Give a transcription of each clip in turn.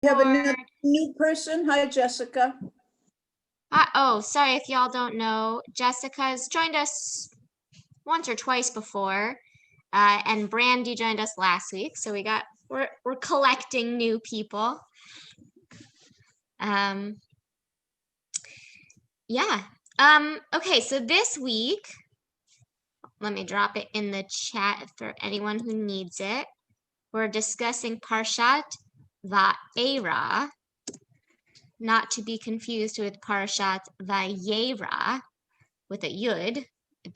We have another new person. Hi, Jessica. Oh, sorry if y'all don't know. Jessica's joined us once or twice before, and Brandy joined us last week. So we're collecting new people. Yeah. Okay, so this week, let me drop it in the chat for anyone who needs it. We're discussing Parashat Va'Era, not to be confused with Parashat Va'Era with a yud, a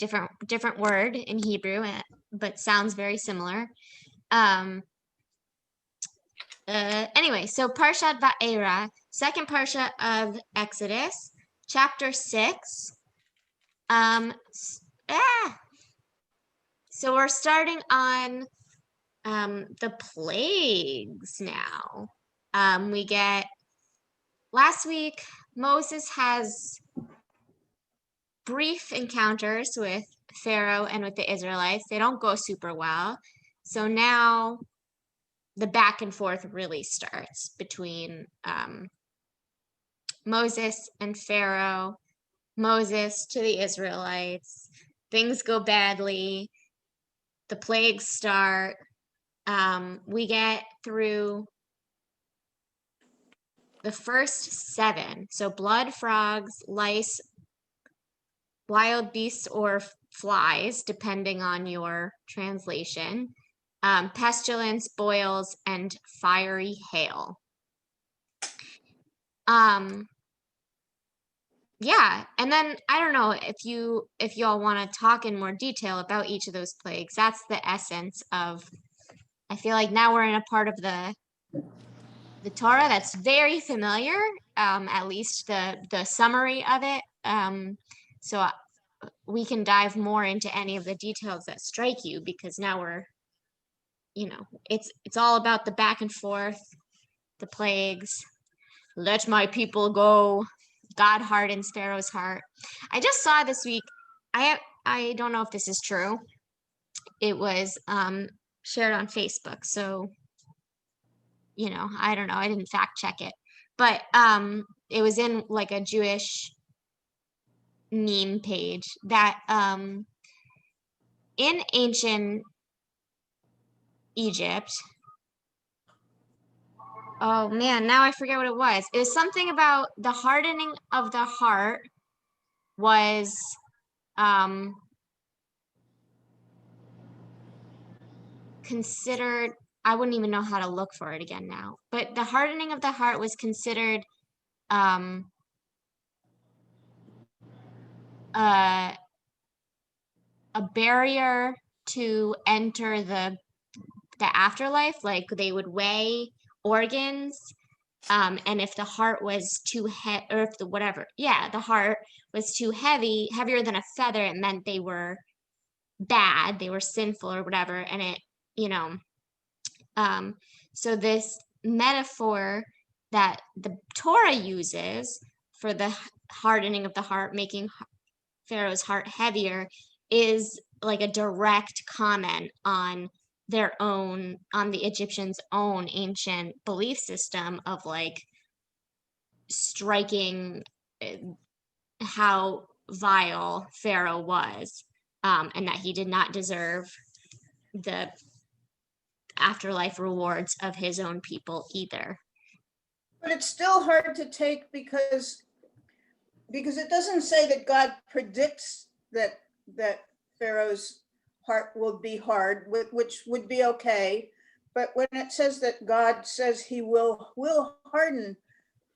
different word in Hebrew, but sounds very similar. Anyway, so Parashat Va'Era, second Parsha of Exodus, chapter 6. So we're starting on the plagues now. We get, last week, Moses has brief encounters with Pharaoh and with the Israelites. They don't go super well. So now the back and forth really starts between Moses and Pharaoh, Moses to the Israelites. Things go badly. The plagues start. We get through the first 7. So blood, frogs, lice, wild beasts or flies, depending on your translation, pestilence, boils, and fiery hail. Yeah, and then I don't know if you all want to talk in more detail about each of those plagues. That's the essence of, I feel like now we're in a part of the Torah that's very familiar, at least the summary of it. So we can dive more into any of the details that strike you, because now we're, it's all about the back and forth, the plagues. Let my people go. God hardens Pharaoh's heart. I just saw this week, I don't know if this is true. It was shared on Facebook, so I don't know. I didn't fact check it, but it was in like a Jewish meme page that in ancient Egypt, oh man, now I forget what it was. It was something about the hardening of the heart was considered, I wouldn't even know how to look for it again now, but the hardening of the heart was considered a barrier to enter the afterlife. Like they would weigh organs, and if the heart was too heavy, or if the heart was too heavy, heavier than a feather, it meant they were bad, they were sinful or whatever. And it, so this metaphor that the Torah uses for the hardening of the heart, making Pharaoh's heart heavier, is like a direct comment on the Egyptians' own ancient belief system of like striking how vile Pharaoh was, and that he did not deserve the afterlife rewards of his own people either. But it's still hard to take because it doesn't say that God predicts that Pharaoh's heart will be hard, which would be okay. But when it says that God says he will harden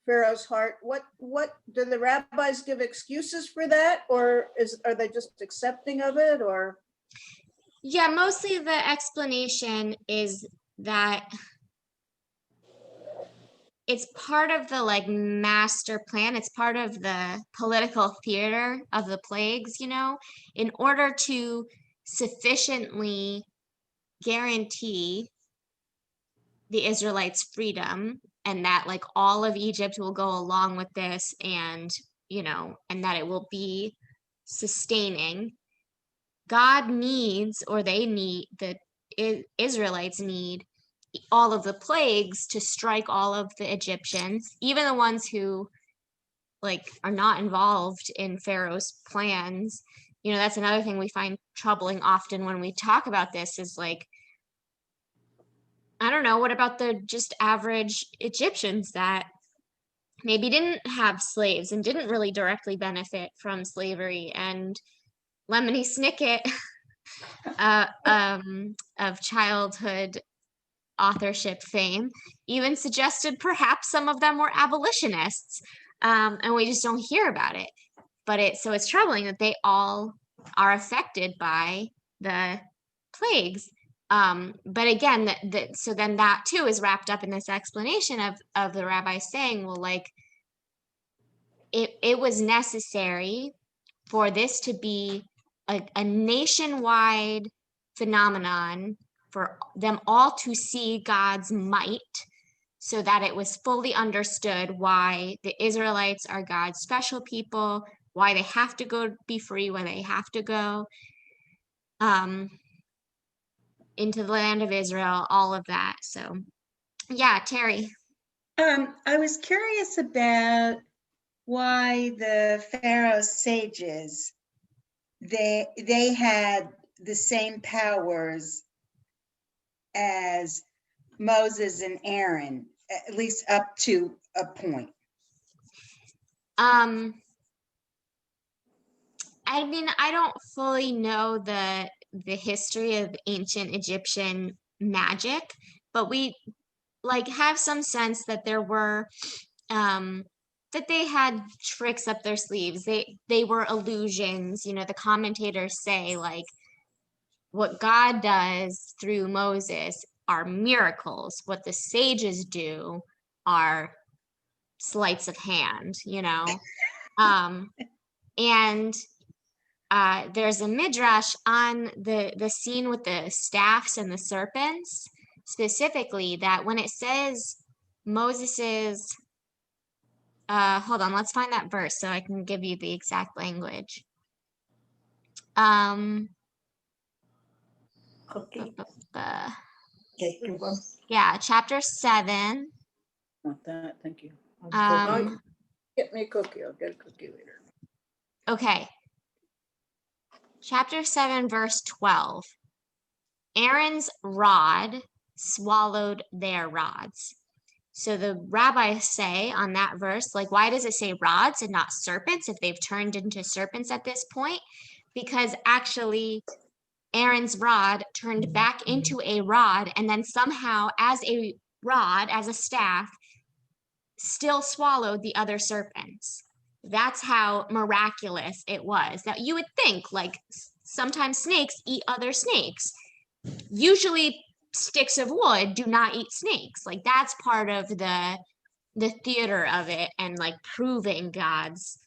Pharaoh's heart, what do the rabbis give excuses for that, or are they just accepting of it? Or yeah, mostly the explanation is that it's part of the like master plan. It's part of the political theater of the plagues, in order to sufficiently guarantee the Israelites' freedom, and that like all of Egypt will go along with this, and and that it will be sustaining. God needs, or they need, the Israelites need all of the plagues to strike all of the Egyptians, even the ones who like are not involved in Pharaoh's plans. You know, that's another thing we find troubling often when we talk about this is like, I don't know, what about the just average Egyptians that maybe didn't have slaves and didn't really directly benefit from slavery? And Lemony Snicket of childhood authorship fame even suggested perhaps some of them were abolitionists, and we just don't hear about it. But it's troubling that they all are affected by the plagues. But again, so then that too is wrapped up in this explanation of the rabbi saying, well, like it was necessary for this to be a nationwide phenomenon, for them all to see God's might, so that it was fully understood why the Israelites are God's special people, why they have to go be free, why they have to go into the land of Israel, all of that. So yeah, Terry. I was curious about why the Pharaoh's sages, they had the same powers as Moses and Aaron, at least up to a point. I mean, I don't fully know the history of ancient Egyptian magic, but we like have some sense that there were that they had tricks up their sleeves. They were illusions. You know, the commentators say like what God does through Moses are miracles. What the sages do are sleights of hand, you know. And there's a midrash on the scene with the staffs and the serpents, specifically, that when it says Moses's, hold on, let's find that verse so I can give you the exact language. Okay. Yeah, chapter 7. Want that, thank you. Get me a cookie, I'll get a cookie later. Okay. Chapter 7, verse 12. Aaron's rod swallowed their rods. So the rabbis say on that verse, like, why does it say rods and not serpents if they've turned into serpents at this point? Because actually Aaron's rod turned back into a rod, and then somehow as a rod, as a staff, still swallowed the other serpents. That's how miraculous it was. That you would think, like, sometimes snakes eat other snakes. Usually sticks of wood do not eat snakes. Like, that's part of the theater of it, and like proving God's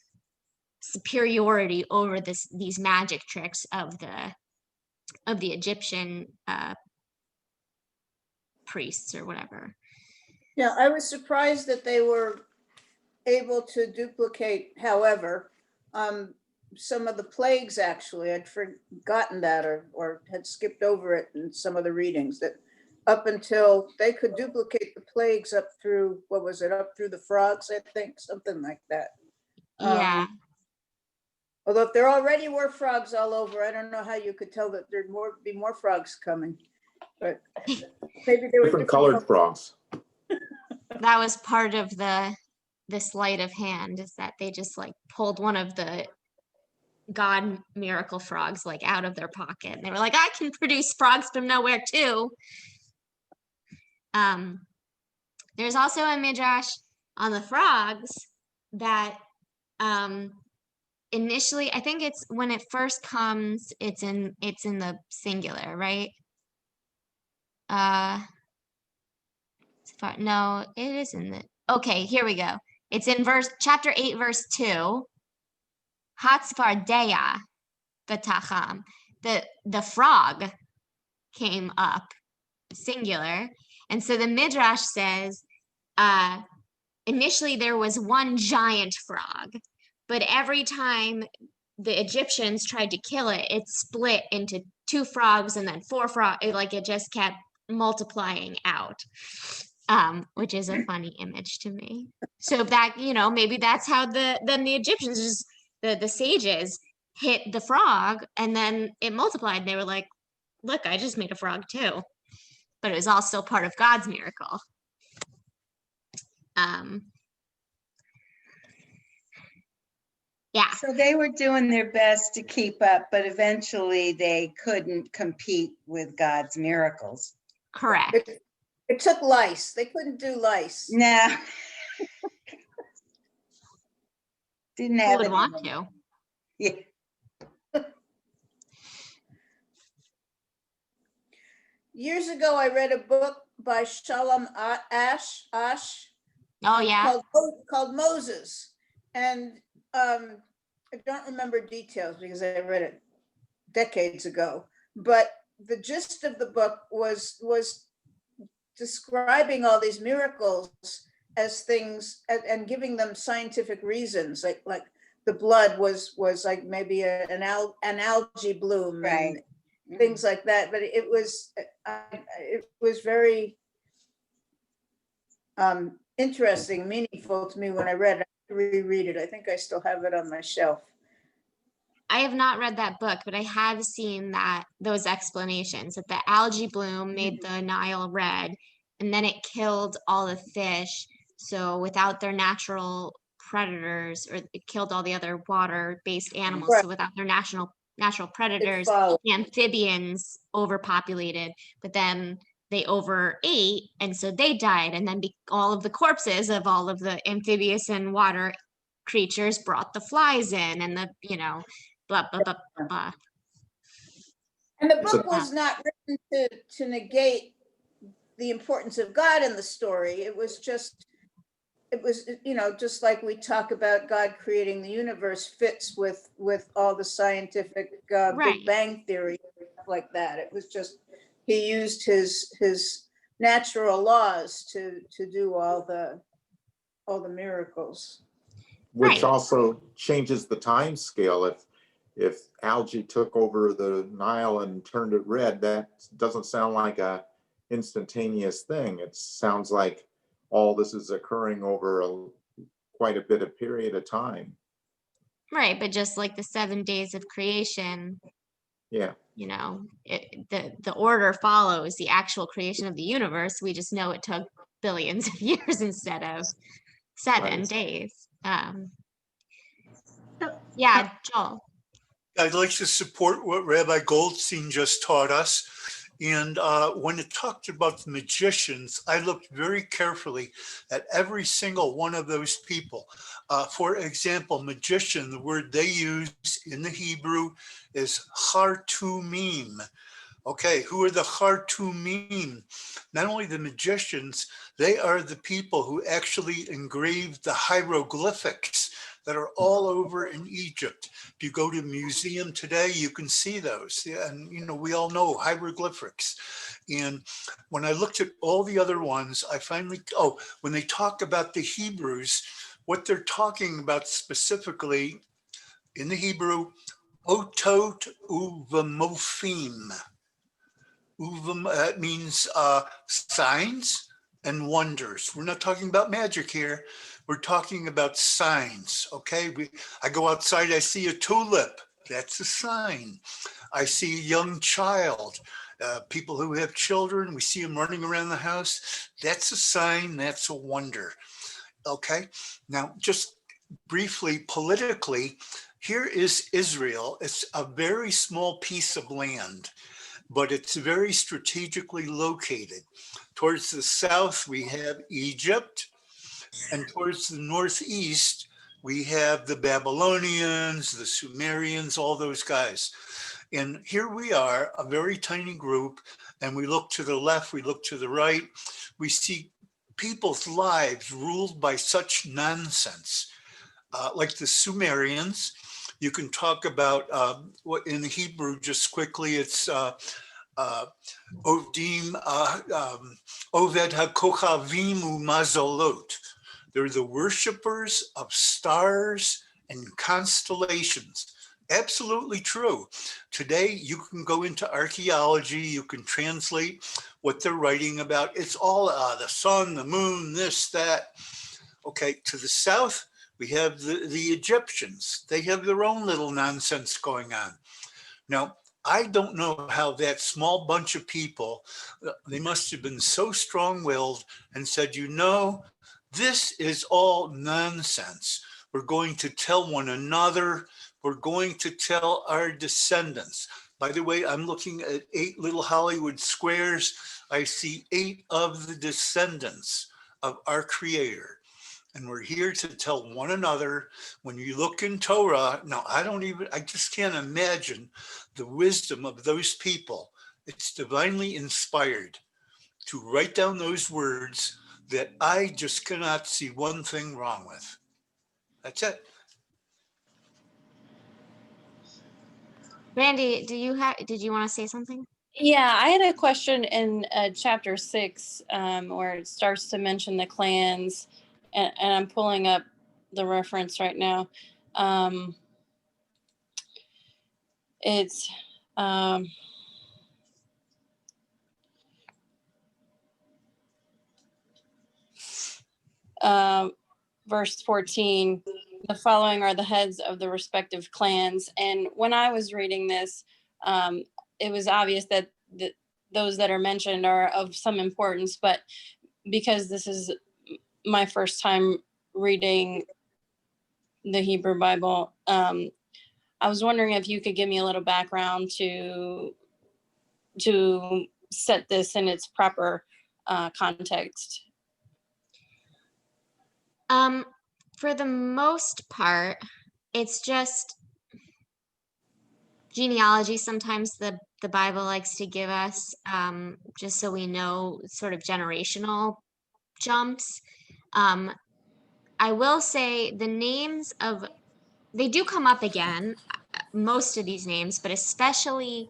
superiority over these magic tricks of the Egyptian priests or whatever. Yeah, I was surprised that they were able to duplicate, however, some of the plagues. Actually, I'd forgotten that or had skipped over it in some of the readings, that up until they could duplicate the plagues up through, what was it, up through the frogs, I think, something like that. Yeah. Although if there already were frogs all over, I don't know how you could tell that there'd be more frogs coming. But maybe they were Different colored frogs. That was part of the sleight of hand, is that they just like pulled one of the God miracle frogs like out of their pocket, and they were like, I can produce frogs from nowhere too. There's also a midrash on the frogs that initially, I think it's when it first comes, it's in the singular, right? No, it is in the, okay, here we go. It's in chapter 8, verse 2. Hatzvardeya v'tacham. The frog came up, singular. And so the midrash says, initially there was one giant frog, but every time the Egyptians tried to kill it, it split into 2 frogs and then 4 frogs. Like, it just kept multiplying out, which is a funny image to me. So that, maybe that's how then the Egyptians, just the sages hit the frog and then it multiplied. They were like, look, I just made a frog too. But it was all still part of God's miracle. Yeah. So they were doing their best to keep up, but eventually they couldn't compete with God's miracles. Correct. It took lice. They couldn't do lice. No. Didn't Who have would it. want to? Yeah. Years ago, I read a book by Shalom Ash Oh, yeah. called Moses. And I don't remember details because I read it decades ago. But the gist of the book was describing all these miracles as things and giving them scientific reasons, like the blood was like maybe an algae bloom, Right. and things like that. But it was very interesting, meaningful to me when I read it. I reread it. I think I still have it on my shelf. I have not read that book, but I have seen those explanations that the algae bloom made the Nile red, and then it killed all the fish. So without their natural predators, or it killed all the other water-based animals. Right. So without their natural predators, followed. amphibians overpopulated, but then they overate, and so they died. And then all of the corpses of all of the amphibious and water creatures brought the flies in, and the, blah, blah, blah, blah. And the book was not written to negate the importance of God in the story. It was just like we talk about God creating the universe fits with all the scientific Right. Big Bang theory, stuff like that. It was just, he used his natural laws to do all the miracles. Which Right. also changes the time scale. If algae took over the Nile and turned it red, that doesn't sound like a instantaneous thing. It sounds like all this is occurring over quite a bit of period of time. Right, but just like the 7 days of creation, Yeah. The order follows the actual creation of the universe. We just know it took billions of years instead of 7 days. Yeah, Joel. I'd like to support what Rabbi Goldstein just taught us. And when it talked about the magicians, I looked very carefully at every single one of those people. For example, magician, the word they use in the Hebrew is Hartumim. Okay, who are the Hartumim? Not only the magicians, they are the people who actually engraved the hieroglyphics that are all over in Egypt. If you go to a museum today, you can see those. And, we all know hieroglyphics. And when I looked at all the other ones, I finally, when they talk about the Hebrews, what they're talking about specifically in the Hebrew, otot uvamofim. That means signs and wonders. We're not talking about magic here. We're talking about signs, okay? I go outside, I see a tulip. That's a sign. I see a young child. People who have children, we see them running around the house. That's a sign, that's a wonder, okay? Now, just briefly, politically, here is Israel. It's a very small piece of land, but it's very strategically located. Towards the south, we have Egypt, and towards the northeast, we have the Babylonians, the Sumerians, all those guys. And here we are, a very tiny group, and we look to the left, we look to the right, we see people's lives ruled by such nonsense. Like the Sumerians, you can talk about what in the Hebrew, just quickly, it's Ovdim, Oved HaKochavim Umazolot. They're the worshipers of stars and constellations. Absolutely true. Today, you can go into archaeology, you can translate what they're writing about. It's all the sun, the moon, this, that. Okay, to the south, we have the Egyptians. They have their own little nonsense going on. Now, I don't know how that small bunch of people, they must have been so strong-willed and said, you know, this is all nonsense. We're going to tell one another. We're going to tell our descendants. By the way, I'm looking at 8 little Hollywood squares. I see 8 of the descendants of our Creator. And we're here to tell one another. When you look in Torah, now I just can't imagine the wisdom of those people. It's divinely inspired to write down those words that I just cannot see one thing wrong with. That's it. Randy, did you want to say something? Yeah, I had a question in chapter 6 where it starts to mention the clans, and I'm pulling up the reference right now. It's verse 14. The following are the heads of the respective clans. And when I was reading this, it was obvious that those that are mentioned are of some importance, but because this is my first time reading the Hebrew Bible, I was wondering if you could give me a little background to set this in its proper context. For the most part, it's just genealogy. Sometimes the Bible likes to give us, just so we know, sort of generational jumps. I will say the names they do come up again, most of these names, but especially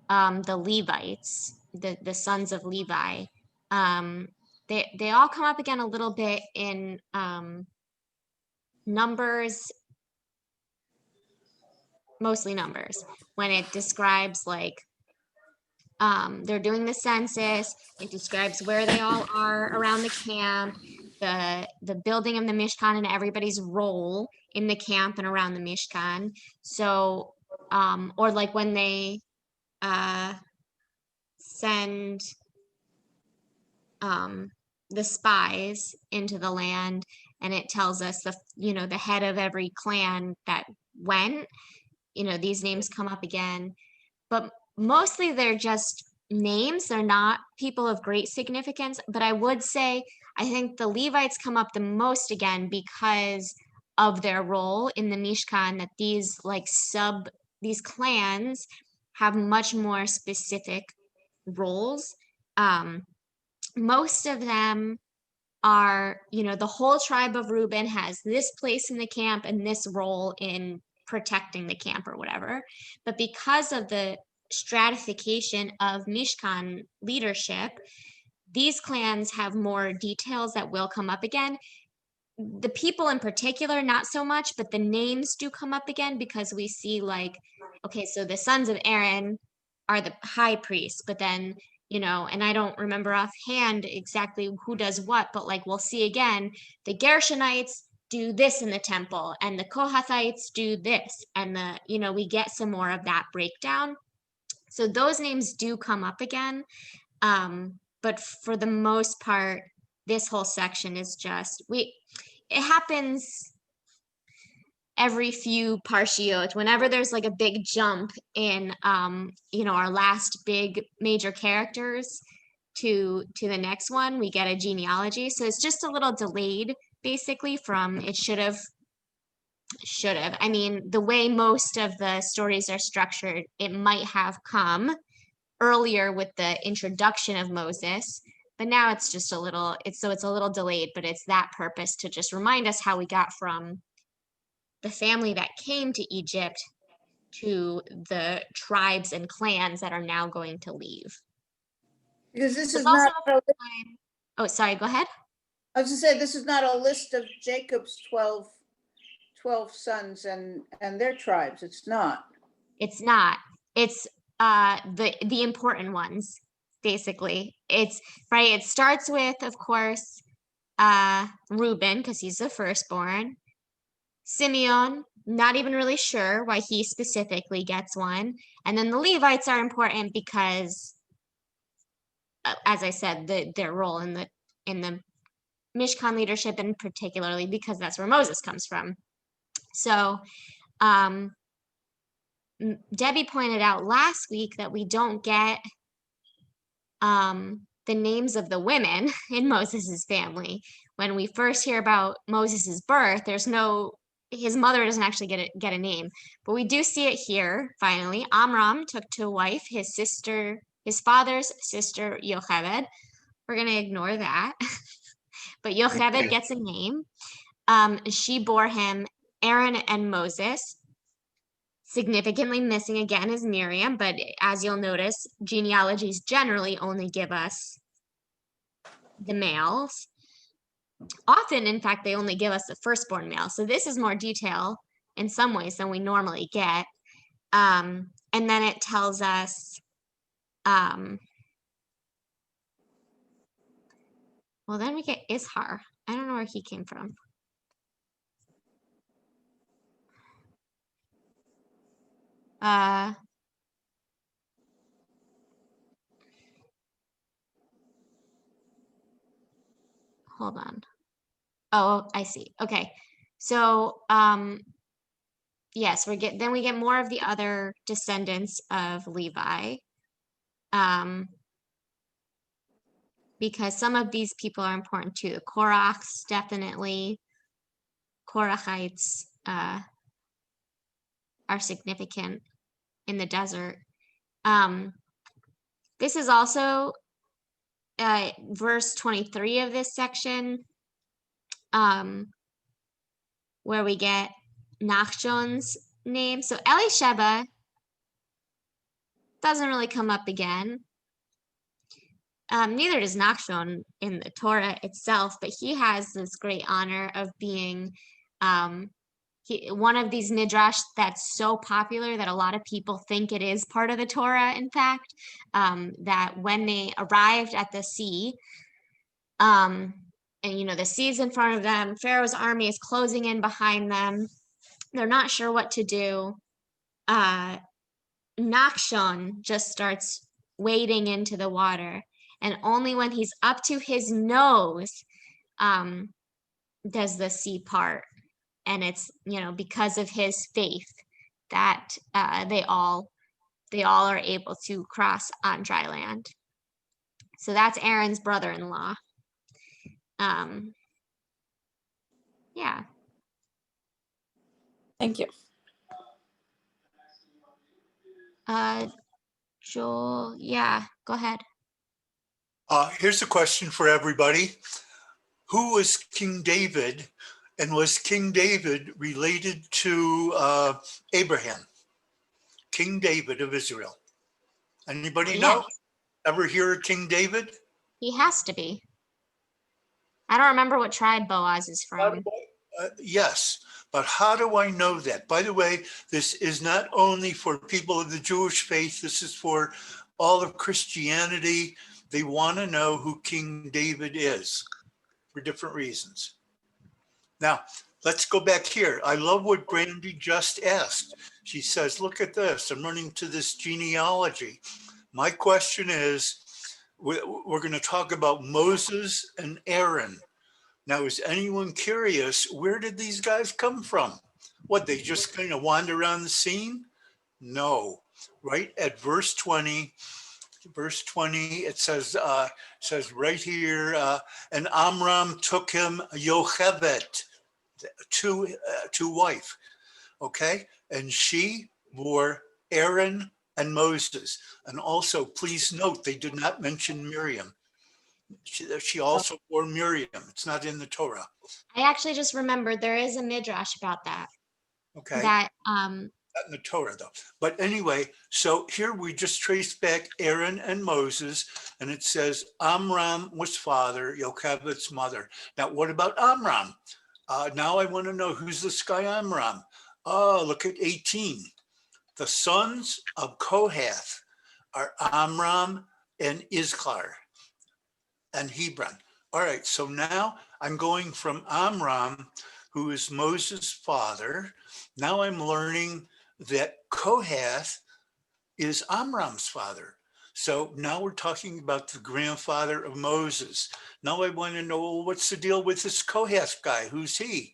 the Levites, the sons of Levi. They all come up again a little bit in Numbers, mostly Numbers, when it describes like they're doing the census. It describes where they all are around the camp, the building of the Mishkan, and everybody's role in the camp and around the Mishkan. So, or like when they send the spies into the land, and it tells us the head of every clan that went. These names come up again, but mostly they're just names. They're not people of great significance. But I would say I think the Levites come up the most again because of their role in the Mishkan, that these clans have much more specific roles. Most of them are, the whole tribe of Reuben has this place in the camp and this role in protecting the camp or whatever. But because of the stratification of Mishkan leadership, these clans have more details that will come up again. The people in particular, not so much, but the names do come up again because we see okay, so the sons of Aaron are the high priest, but then, and I don't remember offhand exactly who does what, but we'll see again, the Gershonites do this in the temple and the Kohathites do this, and we get some more of that breakdown. So those names do come up again. But for the most part, this whole section is just, it happens every few parshiot, whenever there's a big jump in, our last big major characters to the next one, we get a genealogy. So it's just a little delayed, basically, from it should have. I mean, the way most of the stories are structured, it might have come earlier with the introduction of Moses, but now it's just a little delayed, but it's that purpose to just remind us how we got from the family that came to Egypt to the tribes and clans that are now going to leave. Because this It's is also not, oh, sorry, go ahead. I was to say, this is not a list of Jacob's 12 12 sons and their tribes. It's not. It's not. It's the important ones, basically. It's right. It starts with, of course, Reuben, because he's the firstborn. Simeon, not even really sure why he specifically gets one. And then the Levites are important because, as I said, their role in the Mishkan leadership, and particularly because that's where Moses comes from. So, Debbie pointed out last week that we don't get the names of the women in Moses's family. When we first hear about Moses's birth, his mother doesn't actually get a name, but we do see it here. Finally, Amram took to wife his father's sister Yocheved. We're gonna ignore that, but Yocheved gets a name. She bore him Aaron and Moses. Significantly missing again is Miriam, but as you'll notice, genealogies generally only give us the males. Often, in fact, they only give us the firstborn male. So this is more detail in some ways than we normally get. And then it tells us, well, then we get Ishar. I don't know where he came from. Hold on. Oh, I see. Okay. So, yes, we get more of the other descendants of Levi. Because some of these people are important too. The Korachs, definitely. Korachites are significant in the desert. This is also verse 23 of this section, where we get Nachshon's name. So Elisheba doesn't really come up again. Neither does Nachshon in the Torah itself, but he has this great honor of being one of these midrash that's so popular that a lot of people think it is part of the Torah, in fact, that when they arrived at the sea, and the sea's in front of them, Pharaoh's army is closing in behind them, they're not sure what to do. Nachshon just starts wading into the water, and only when he's up to his nose does the sea part. And it's, because of his faith that they all are able to cross on dry land. So that's Aaron's brother-in-law. Yeah. Thank you. Joel, yeah, go ahead. Here's a question for everybody. Who was King David, and was King David related to Abraham? King David of Israel. Anybody know? Yes. Ever hear of King David? He has to be. I don't remember what tribe Boaz is from. Yes, but how do I know that? By the way, this is not only for people of the Jewish faith, this is for all of Christianity. They want to know who King David is for different reasons. Now, let's go back here. I love what Brandy just asked. She says, look at this. I'm running to this genealogy. My question is, we're going to talk about Moses and Aaron. Now, is anyone curious, where did these guys come from? What, they just kind of wander around the scene? No. Right at verse 20, it says right here, and Amram took him Yocheved to wife, okay? And she bore Aaron and Moses. And also, please note, they did not mention Miriam. She also bore Miriam. It's not in the Torah. I actually just remembered there is a midrash about that. Okay. That Not in the Torah though. But anyway, so here we just trace back Aaron and Moses, and it says Amram was father, Yocheved's mother. Now, what about Amram? Now I want to know, who's this guy Amram? Oh, look at 18. The sons of Kohath are Amram and Izhar and Hebron. All right, so now I'm going from Amram, who is Moses' father. Now I'm learning that Kohath is Amram's father. So now we're talking about the grandfather of Moses. Now I want to know, well, what's the deal with this Kohath guy? Who's he?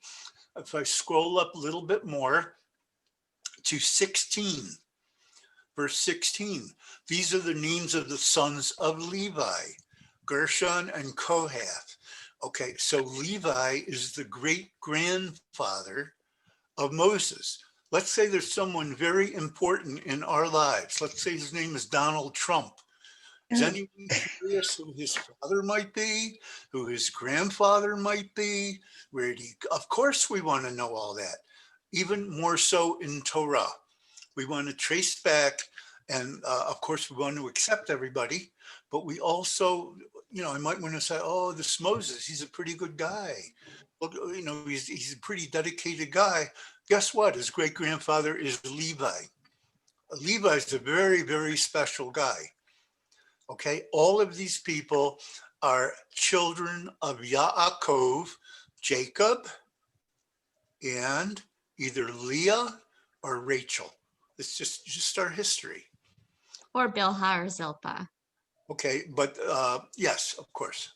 If I scroll up a little bit more to 16, verse 16, these are the names of the sons of Levi, Gershon and Kohath. Okay, so Levi is the great grandfather of Moses. Let's say there's someone very important in our lives. Let's say his name is Donald Trump. Is anyone curious who his father might be, who his grandfather might be? Where did he? Of course, we want to know all that. Even more so in Torah, we want to trace back, and of course, we want to accept everybody. But we also, I might want to say, oh, this Moses, he's a pretty good guy. Look, he's a pretty dedicated guy. Guess what? His great grandfather is Levi. Levi is a very, very special guy. Okay, all of these people are children of Yaakov, Jacob, and either Leah or Rachel. It's just our history. Or Bilhah or Zilpah. Okay, but yes, of course.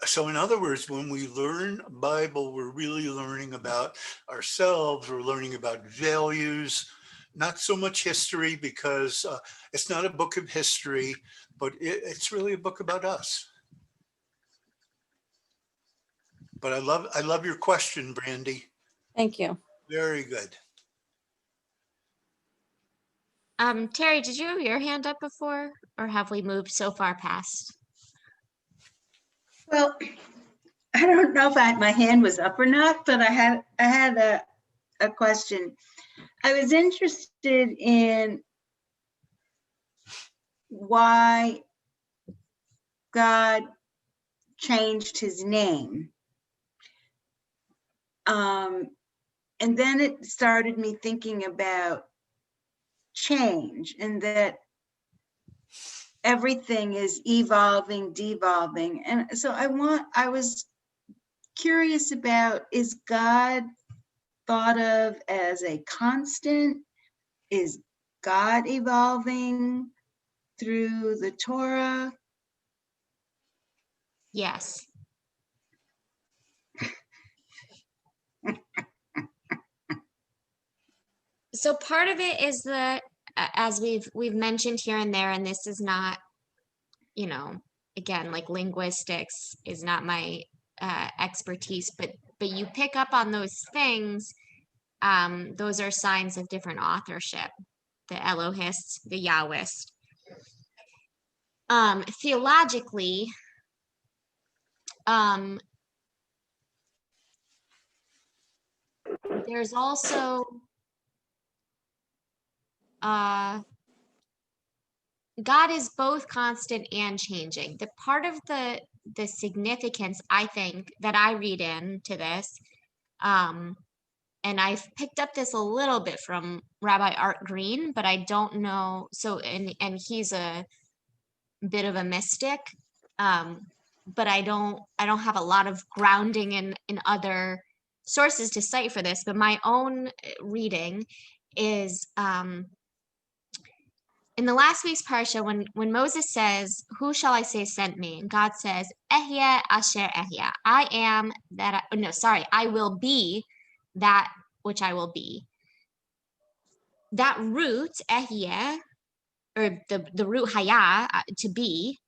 So in other words, when we learn Bible, we're really learning about ourselves, we're learning about values, not so much history, because it's not a book of history, but it's really a book about us. But I love your question, Brandy. Thank you. Very good. Terry, did you have your hand up before, or have we moved so far past? Well, I don't know if my hand was up or not, but I had a question. I was interested in why God changed his name. And then it started me thinking about change, and that everything is evolving, devolving. And so I was curious about, is God thought of as a constant? Is God evolving through the Torah? Yes. So part of it is that, as we've mentioned here and there, and this is not, again, like linguistics is not my expertise, but you pick up on those things. Those are signs of different authorship, the Elohist, the Yahwist. Theologically, there's also God is both constant and changing. The part of the significance, I think, that I read into this, and I've picked up this a little bit from Rabbi Art Green, but I don't know. So, and he's a bit of a mystic, but I don't have a lot of grounding in other sources to cite for this. But my own reading is in the last week's parsha, when Moses says, "Who shall I say sent me?" and God says, "Ehyeh asher ehyeh," I am that. I will be that which I will be. That root ehyeh, or the root haya, to be,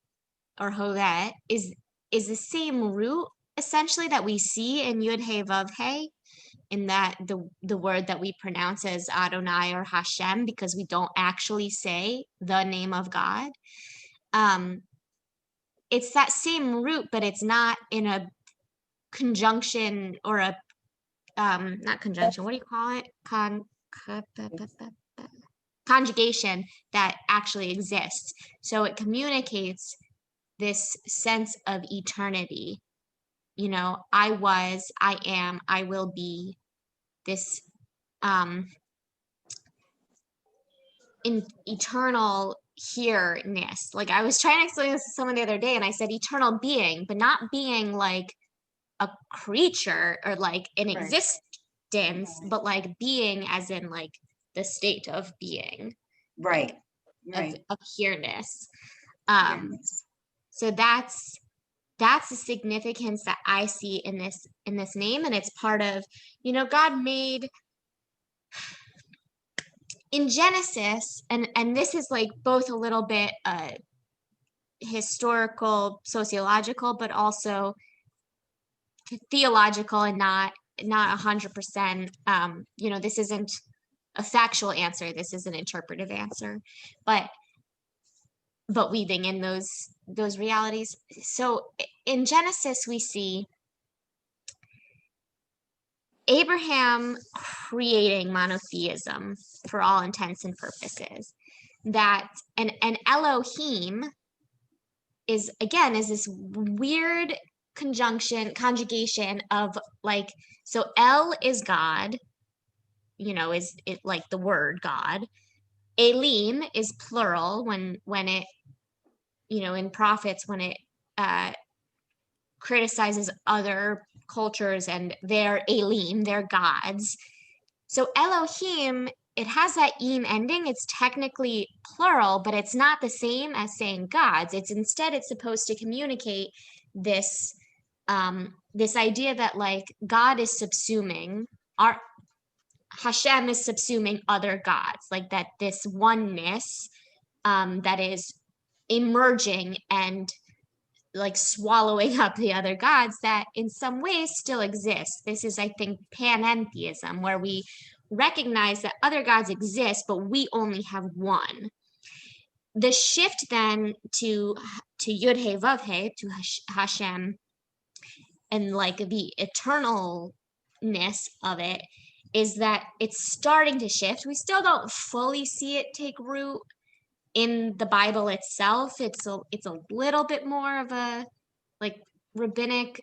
or hovet, is the same root essentially that we see in Yud Hey Vav Hey, in that the word that we pronounce as Adonai or Hashem, because we don't actually say the name of God. It's that same root, but it's not in a conjunction or a not conjunction. What do you call it? Conjugation that actually exists. So it communicates this sense of eternity you know, I was, I am, I will be, this in eternal here-ness. Like I was trying to explain this to someone the other day and I said eternal being, but not being like a creature or like an Right. existence, but like being as in like the state of being, Right, right. of here-ness. Yes. So that's the significance that I see in this name. And it's part of, you know, God made in Genesis, and this is like both a little bit historical, sociological, but also theological and not 100%. You know, this isn't a factual answer. This is an interpretive answer, but weaving in those realities. So in Genesis, we see Abraham creating monotheism for all intents and purposes. That and Elohim is this weird conjugation of like, so El is God, you know, is it like the word God. Elim is plural when it, you know, in prophets when it criticizes other cultures and their Elim, their gods. So Elohim, it has that im ending. It's technically plural, but it's not the same as saying gods. It's supposed to communicate this this idea that like God is subsuming Hashem is subsuming other gods, like that this oneness that is emerging and like swallowing up the other gods that in some ways still exist. This is, I think, panentheism, where we recognize that other gods exist, but we only have one. The shift then to Yud He Vav He, to Hashem, and like the eternalness of it, is that it's starting to shift. We still don't fully see it take root in the Bible itself. It's a little bit more of a like rabbinic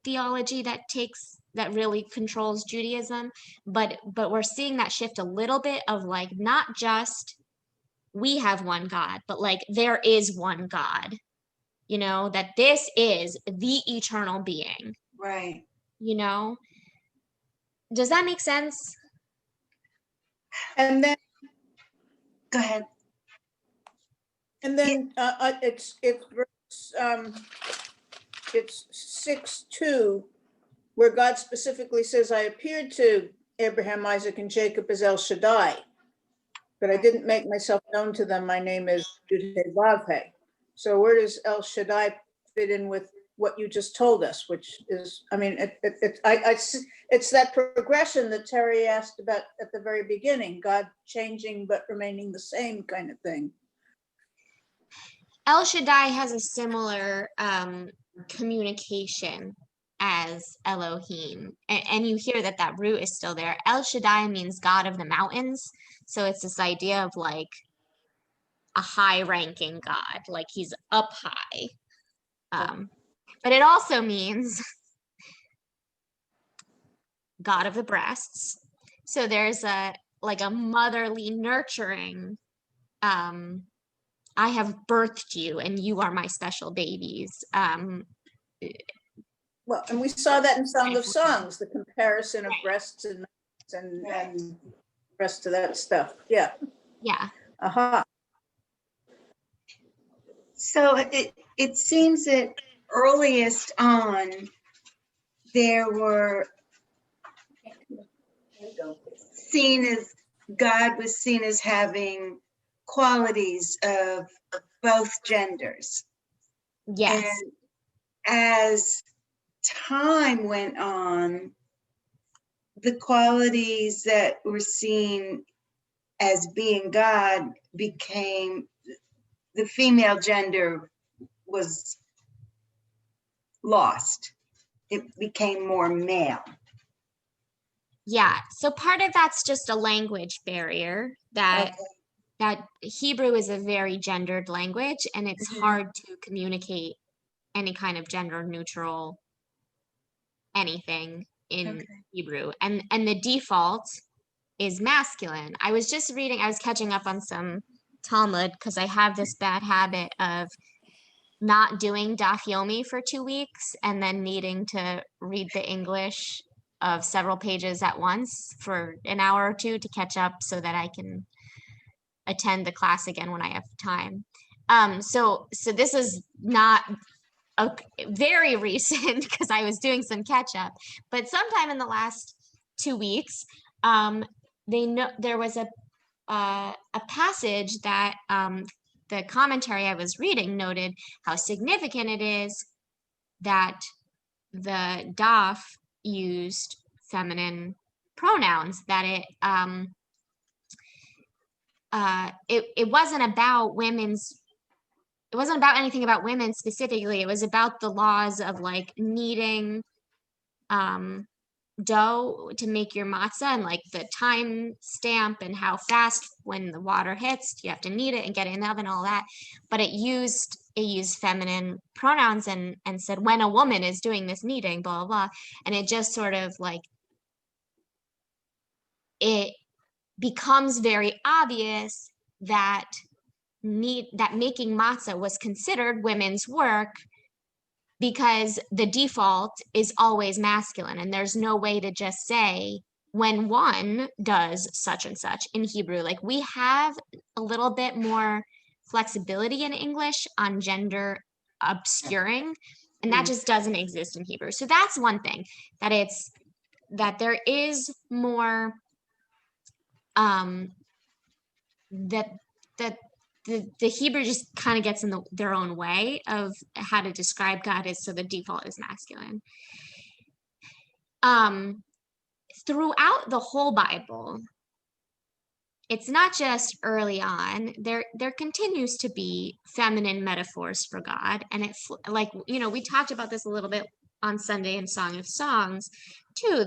theology that really controls Judaism, but we're seeing that shift a little bit of like not just we have one God, but like there is one God, you know, that this is the eternal being, Right. you know. Does that make sense? And then Go ahead. it's 6:2, where God specifically says, I appeared to Abraham, Isaac, and Jacob as El Shaddai, but I didn't make myself known to them. My name is Yud He Vav He. So where does El Shaddai fit in with what you just told us, which is, I mean, it's that progression that Terry asked about at the very beginning, God changing but remaining the same kind of thing. El Shaddai has a similar communication as Elohim, and you hear that root is still there. El Shaddai means God of the mountains, so it's this idea of like a high-ranking God, like he's up high. But it also means God of the breasts. So there's a motherly nurturing. I have birthed you, and you are my special babies. Well, and we saw that in Song of Songs, the comparison of breasts and rest of that stuff. Yeah. Yeah. Aha. So it seems that earliest on, there were God was seen as having qualities of both genders. Yes. And as time went on, the qualities that were seen as being God became, the female gender was lost. It became more male. Yeah. So part of that's just a language barrier that Hebrew is a very gendered language, and it's hard to communicate any kind of gender neutral anything in Okay. Hebrew, and the default is masculine. I was catching up on some Talmud because I have this bad habit of not doing Daf Yomi for 2 weeks and then needing to read the English of several pages at once for an hour or two to catch up so that I can attend the class again when I have time. So this is not very recent because I was doing some catch up, but sometime in the last 2 weeks, there was a passage that the commentary I was reading noted how significant it is that the Daf used feminine pronouns, that it wasn't about anything about women specifically. It was about the laws of like kneading dough to make your matzah, and like the time stamp and how fast when the water hits you have to knead it and get it in the oven, all that. But it used feminine pronouns and said when a woman is doing this kneading, blah blah blah. And it just sort of like, it becomes very obvious that making matzah was considered women's work because the default is always masculine, and there's no way to just say when one does such and such in Hebrew. Like, we have a little bit more flexibility in English on gender obscuring, and that just doesn't exist in Hebrew. So that's one thing, that there is more that the Hebrew just kind of gets in their own way of how to describe God, is so the default is masculine. Throughout the whole Bible, it's not just early on. There continues to be feminine metaphors for God, and it's like, we talked about this a little bit on Sunday in Song of Songs too.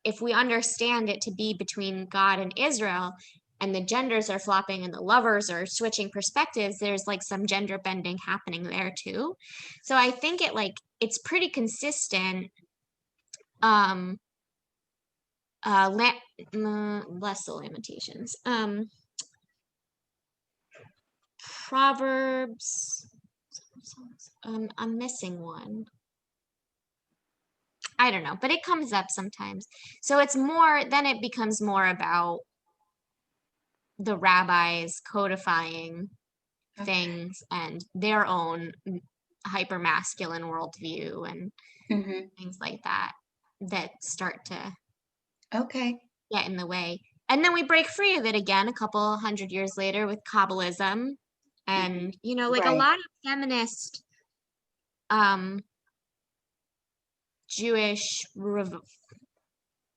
If we understand it to be between God and Israel, and the genders are flopping and the lovers are switching perspectives, there's like some gender bending happening there too. So I think it's pretty consistent. Less the Lamentations. Proverbs. I'm missing one. I don't know, but it comes up sometimes. So it's more, then it becomes more about the rabbis codifying things and their own hyper masculine worldview and things like that start to get in the way. And then we break free of it again a couple hundred years later with Kabbalism, and a lot of feminist Jewish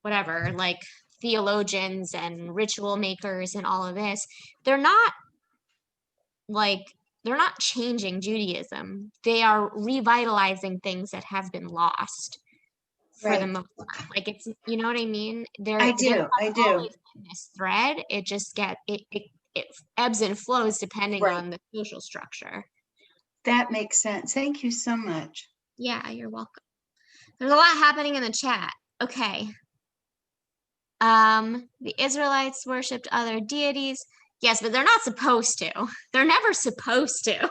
whatever, like theologians and ritual makers and all of this, they're not changing Judaism. They are revitalizing things that have been lost for the most part. Like, it's, you know what I mean? I do. Always in this thread, it just it ebbs and flows depending on the social structure. That makes sense. Thank you so much. Yeah, you're welcome. There's a lot happening in the chat. Okay. The Israelites worshipped other deities. Yes, but they're not supposed to. They're never supposed to.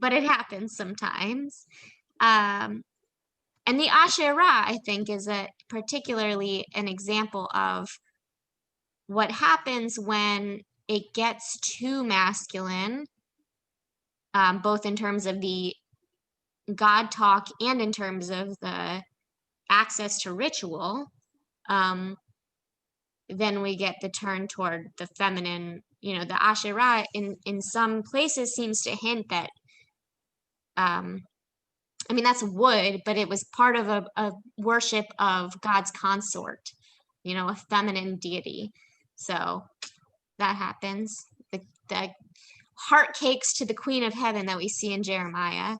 But it happens sometimes. And the Asherah, I think, is particularly an example of what happens when it gets too masculine, both in terms of the God talk and in terms of the access to ritual. Then we get the turn toward the feminine. The Asherah in some places seems to hint that, that's wood, but it was part of a worship of God's consort, a feminine deity. So that happens. The heart cakes to the Queen of Heaven that we see in Jeremiah.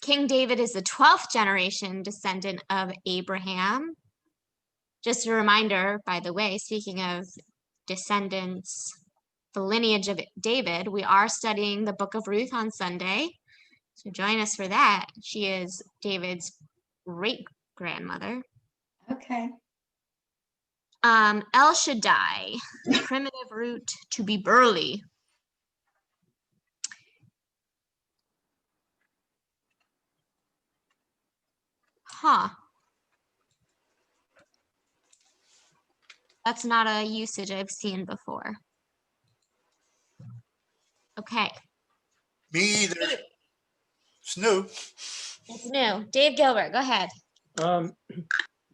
King David is the 12th generation descendant of Abraham. Just a reminder, by the way, speaking of descendants, the lineage of David, we are studying the book of Ruth on Sunday. So join us for that. She is David's great grandmother. Okay. El Shaddai, primitive root to be burly. Huh. That's not a usage I've seen before. Okay. Me either. It's new. It's new. Dave Gilbert, go ahead.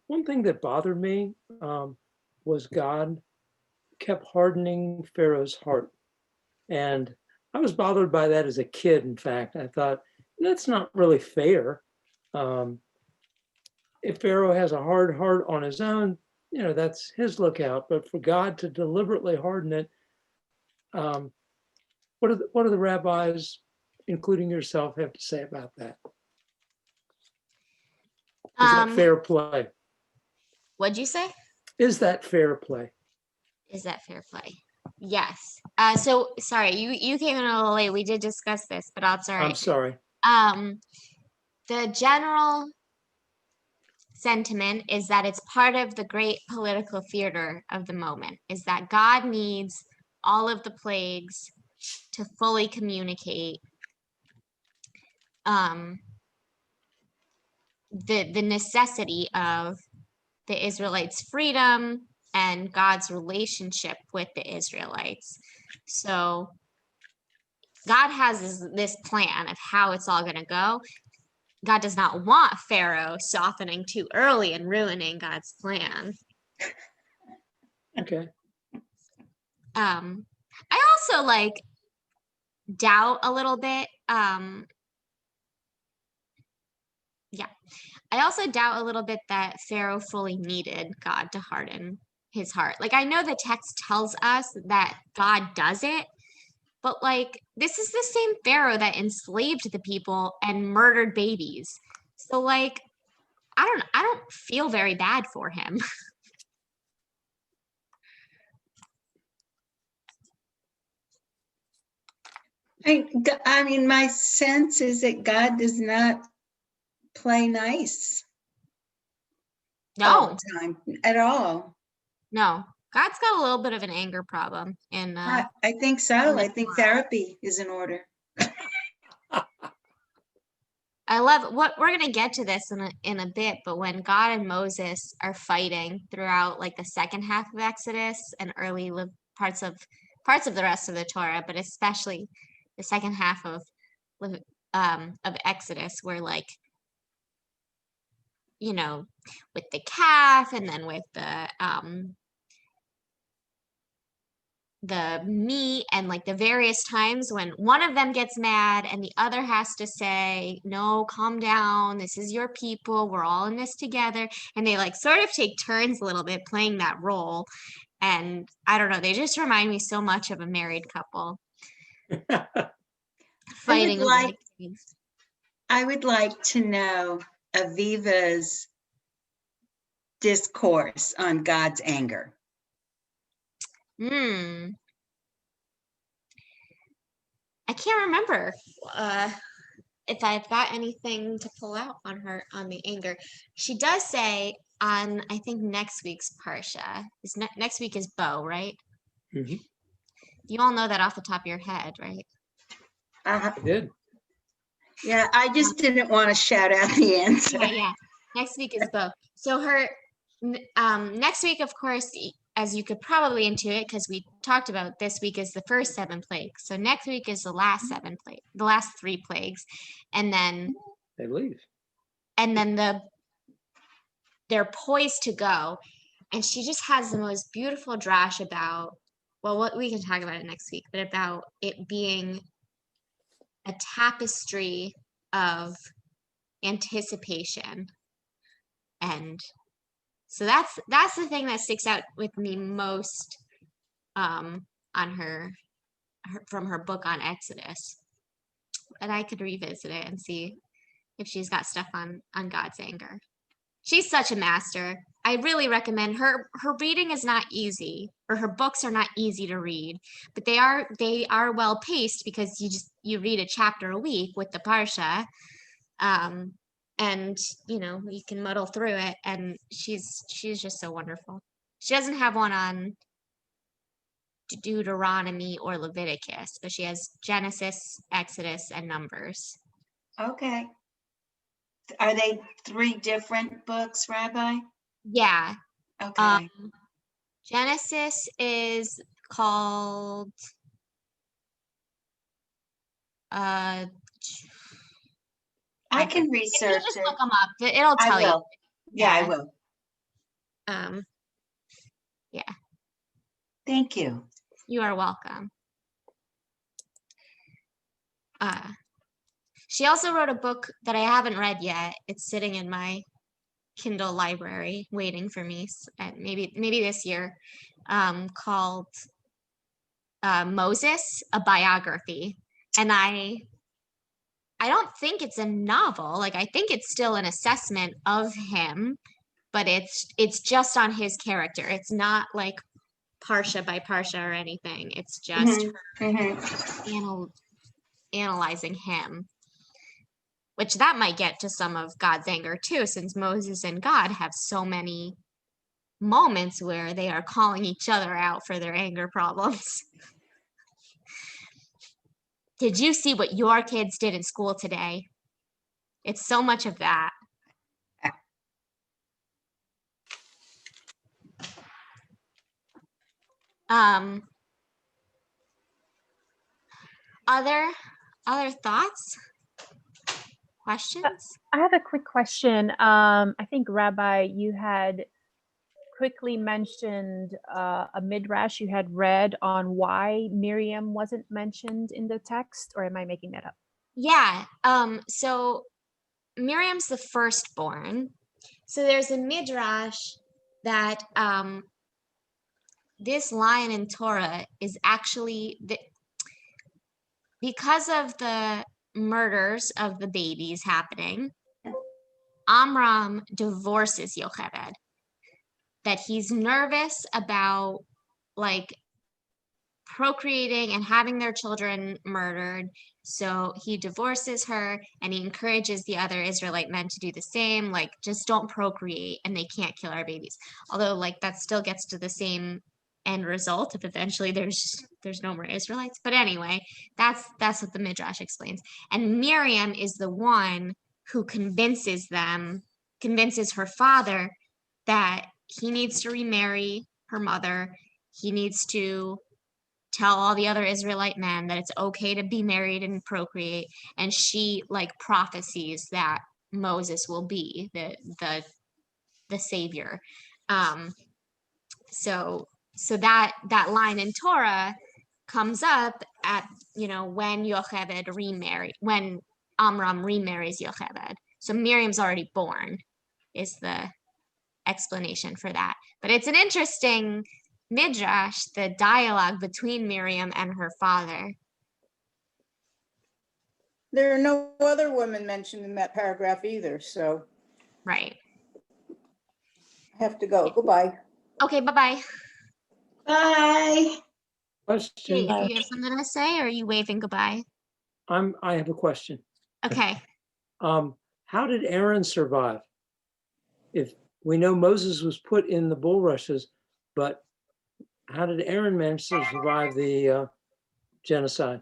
One thing that bothered me was God kept hardening Pharaoh's heart. And I was bothered by that as a kid, in fact. I thought, that's not really fair. If Pharaoh has a hard heart on his own, that's his lookout. But for God to deliberately harden it, what do the rabbis, including yourself, have to say about that? Is that fair play? What'd you say? Is that fair play? Is that fair play? Yes. So sorry, you came in a little late. We did discuss this, but it's all right. I'm sorry. The general sentiment is that it's part of the great political theater of the moment, is that God needs all of the plagues to fully communicate the necessity of the Israelites' freedom and God's relationship with the Israelites. So God has this plan of how it's all going to go. God does not want Pharaoh softening too early and ruining God's plan. Okay. I also doubt a little bit. I also doubt a little bit that Pharaoh fully needed God to harden his heart. I know the text tells us that God does it, but this is the same Pharaoh that enslaved the people and murdered babies. So I don't feel very bad for him. I mean, my sense is that God does not play nice all No, the time at all. no. God's got a little bit of an anger problem. And I think so. I think therapy is in order. I love what we're gonna get to this in a bit, but when God and Moses are fighting throughout the second half of Exodus and early parts of the rest of the Torah, but especially the second half of Exodus, where with the calf and then with the meat and the various times when one of them gets mad and the other has to say, no, calm down, this is your people, we're all in this together, and they sort of take turns a little bit playing that role. And I don't know, they just remind me so much of a married couple fighting over the kids. I would like to know Aviva's discourse on God's anger. I can't remember if I've got anything to pull out on her on the anger. She does say on, I think, next week's Parsha. Next week is Bo, right? Mm-hmm. You all know that off the top of your head, right? I did. Yeah, I just didn't want to shout out the answer. Yeah. Next week is Bo. So her next week, of course, as you could probably intuit, because we talked about this week is the first 7 plagues. So next week is the last 7 plagues, the last 3 plagues, and then They leave. And then they're poised to go, and she just has the most beautiful drash about, well, what we can talk about it next week, but about it being a tapestry of anticipation. And so that's the thing that sticks out with me most on her from her book on Exodus. And I could revisit it and see if she's got stuff on God's anger. She's such a master. I really recommend her. Her reading is not easy, or her books are not easy to read, but they are well paced because you read a chapter a week with the Parsha. And you can muddle through it, and she's just so wonderful. She doesn't have one on Deuteronomy or Leviticus, but she has Genesis, Exodus, and Numbers. Okay. Are they 3 different books, Rabbi? Yeah. Okay. Genesis is called I can if you research just it. look them up, it'll I tell you. will. Yeah, I Yeah. will. Yeah, Thank you. you are welcome. She also wrote a book that I haven't read yet. It's sitting in my Kindle library waiting for me, maybe this year, called Moses, a biography. And I don't think it's a novel. Like, I think it's still an assessment of him, but it's just on his character. It's not like Parsha by Parsha or anything. It's just her analyzing him, which that might get to some of God's anger too, since Moses and God have so many moments where they are calling each other out for their anger problems. Did you see what your kids did in school today? It's so much of that. Other thoughts? Questions? I have a quick question. I think Rabbi, you had quickly mentioned a midrash you had read on why Miriam wasn't mentioned in the text, or am I making that up? Yeah. So Miriam's the firstborn. So there's a midrash that this line in Torah is actually because of the murders of the babies happening. Amram divorces Yocheved, that he's nervous about like procreating and having their children murdered. So he divorces her and he encourages the other Israelite men to do the same, like just don't procreate and they can't kill our babies. Although like that still gets to the same end result if eventually there's no more Israelites. But anyway, that's what the Midrash explains. And Miriam is the one who convinces her father that he needs to remarry her mother. He needs to tell all the other Israelite men that it's okay to be married and procreate. And she like prophesies that Moses will be the savior. So that line in Torah comes up at when Amram remarries Yocheved. So Miriam's already born is the explanation for that. But it's an interesting midrash, the dialogue between Miriam and her father. There are no other women mentioned in that paragraph either, so Right. I have to go. Goodbye. Okay, bye-bye. Bye. Question. Hey, you have something to say, or are you waving goodbye? I have a question. Okay. How did Aaron survive? If we know Moses was put in the bulrushes, but how did Aaron manage to survive the genocide?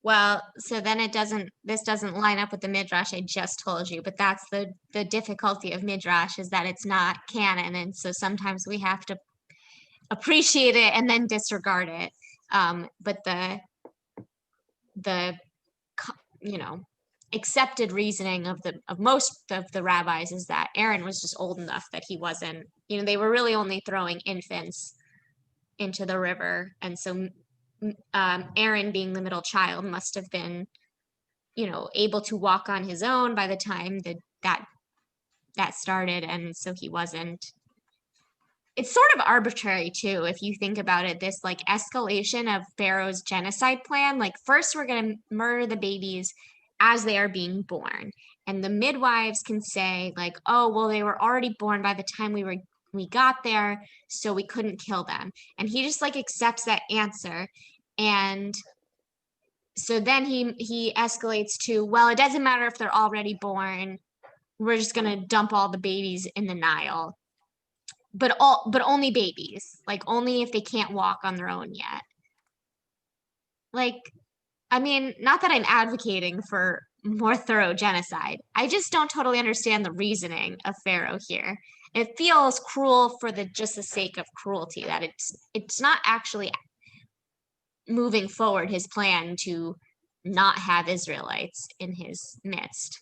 Well, so then this doesn't line up with the midrash I just told you, but that's the difficulty of midrash, is that it's not canon, and so sometimes we have to appreciate it and then disregard it. But the accepted reasoning of most of the rabbis is that Aaron was just old enough that he wasn't, they were really only throwing infants into the river, and so Aaron, being the middle child, must have been able to walk on his own by the time that started, and so he wasn't. It's sort of arbitrary too, if you think about it, this like escalation of Pharaoh's genocide plan. Like, first we're going to murder the babies as they are being born, and the midwives can say like, oh well, they were already born by the time we were we got there, so we couldn't kill them. And he just like accepts that answer. And so then he escalates to, well, it doesn't matter if they're already born. We're just gonna dump all the babies in the Nile. But only babies, like only if they can't walk on their own yet. Like, I mean, not that I'm advocating for more thorough genocide. I just don't totally understand the reasoning of Pharaoh here. It feels cruel for just the sake of cruelty, that it's not actually moving forward his plan to not have Israelites in his midst.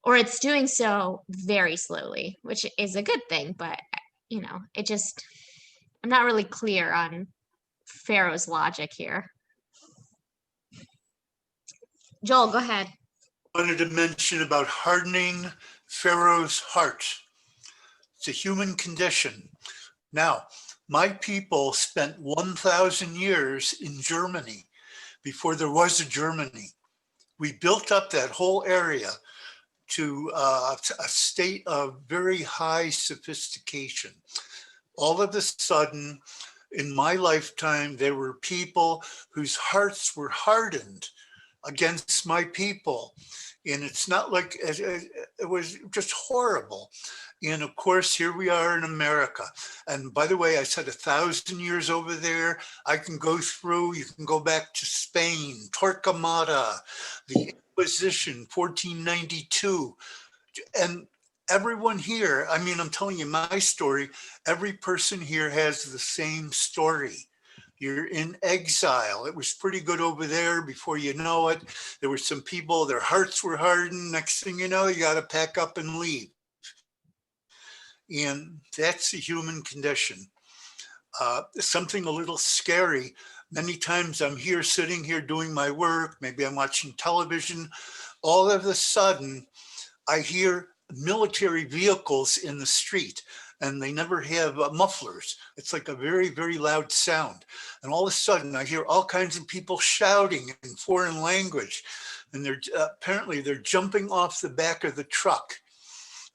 Or it's doing so very slowly, which is a good thing, but you know, I'm not really clear on Pharaoh's logic here. Joel, go ahead. I wanted to mention about hardening Pharaoh's heart. It's a human condition. Now, my people spent 1,000 years in Germany before there was a Germany. We built up that whole area to a state of very high sophistication. All of a sudden, in my lifetime, there were people whose hearts were hardened against my people. And it's not like, it was just horrible. And of course, here we are in America. And by the way, I said 1,000 years over there. I can go through, you can go back to Spain, Torquemada, the Inquisition, 1492. And everyone here, I mean, I'm telling you my story, every person here has the same story. You're in exile. It was pretty good over there before you know it. There were some people, their hearts were hardened. Next thing you know, you got to pack up and leave. And that's the human condition. Something a little scary. Many times I'm here, sitting here doing my work. Maybe I'm watching television. All of a sudden, I hear military vehicles in the street, and they never have mufflers. It's like a very, very loud sound. And all of a sudden, I hear all kinds of people shouting in foreign language. And they're apparently they're jumping off the back of the truck.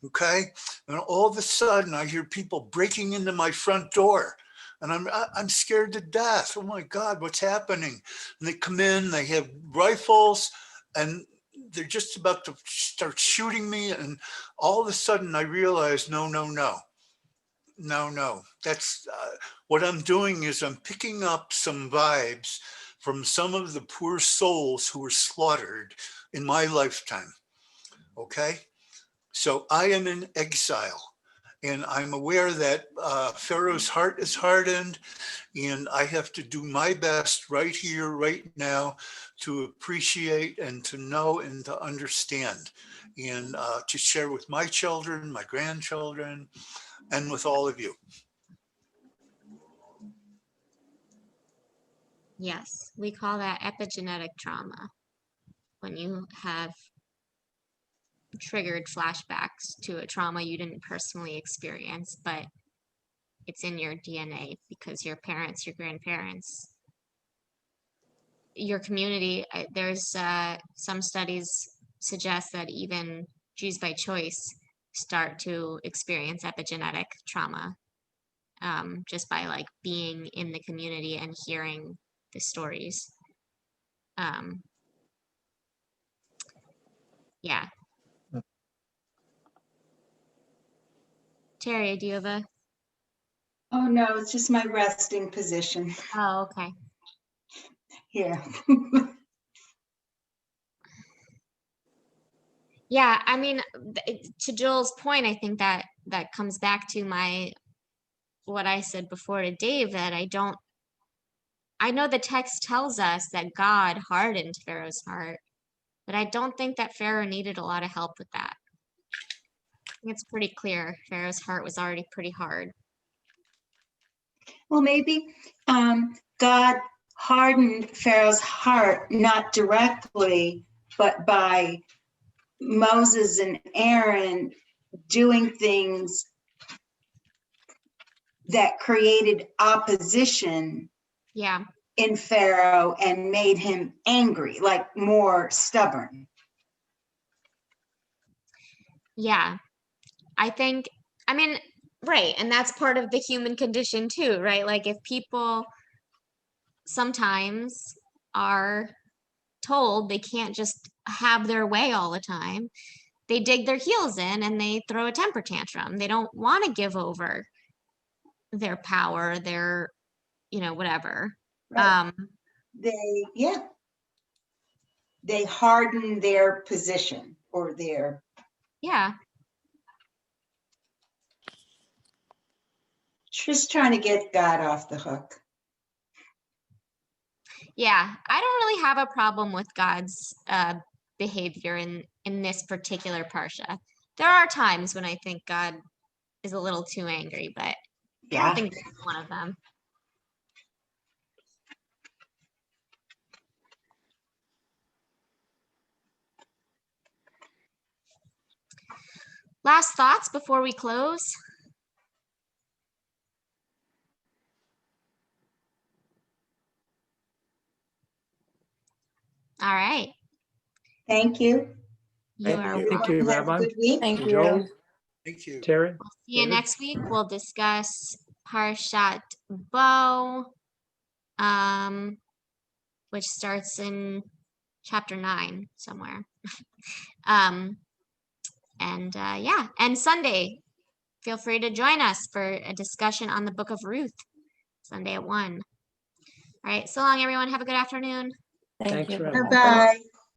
Okay, and all of a sudden I hear people breaking into my front door, and I'm scared to death. Oh my God, what's happening? And they come in, they have rifles, and they're just about to start shooting me. And all of a sudden I realize, no. That's what I'm doing is I'm picking up some vibes from some of the poor souls who were slaughtered in my lifetime. Okay. So I am in exile, and I'm aware that Pharaoh's heart is hardened, and I have to do my best right here, right now, to appreciate and to know and to understand, and to share with my children, my grandchildren, and with all of you. Yes, we call that epigenetic trauma, when you have triggered flashbacks to a trauma you didn't personally experience, but it's in your DNA because your parents, your grandparents, your community, there's some studies suggest that even Jews by choice start to experience epigenetic trauma just by like being in the community and hearing the stories. Yeah. Terry, do you have a? Oh, no, it's just my resting position Oh, okay. here. Yeah, I mean, to Joel's point, I think that comes back to what I said before to Dave, that I know the text tells us that God hardened Pharaoh's heart, but I don't think that Pharaoh needed a lot of help with that. I think it's pretty clear Pharaoh's heart was already pretty hard. Well, maybe God hardened Pharaoh's heart, not directly, but by Moses and Aaron doing things that created opposition Yeah. in Pharaoh and made him angry, like more stubborn. Yeah. I think I mean, right, and that's part of the human condition too, right? Like if people sometimes are told they can't just have their way all the time, they dig their heels in and they throw a temper tantrum. They don't want to give over their power, their, whatever. Right. They harden their position or their, Yeah. just trying to get God off the hook. Yeah, I don't really have a problem with God's behavior in this particular parsha. There are times when I think God is a little too angry, but I Yeah. don't think this is one of them. Last thoughts before we close? All right. Thank you. You Thank are you. Thank you, Have a Rabbi. good week. Thank Joel, you. Thank you. Terry. See you David? next week. We'll discuss Parashat Bo, which starts in chapter 9 somewhere. Yeah, and Sunday, feel free to join us for a discussion on the book of Ruth, Sunday at 1. All right, so long, everyone. Have a good afternoon. Thank Thanks, you. Rabbi. Bye-bye.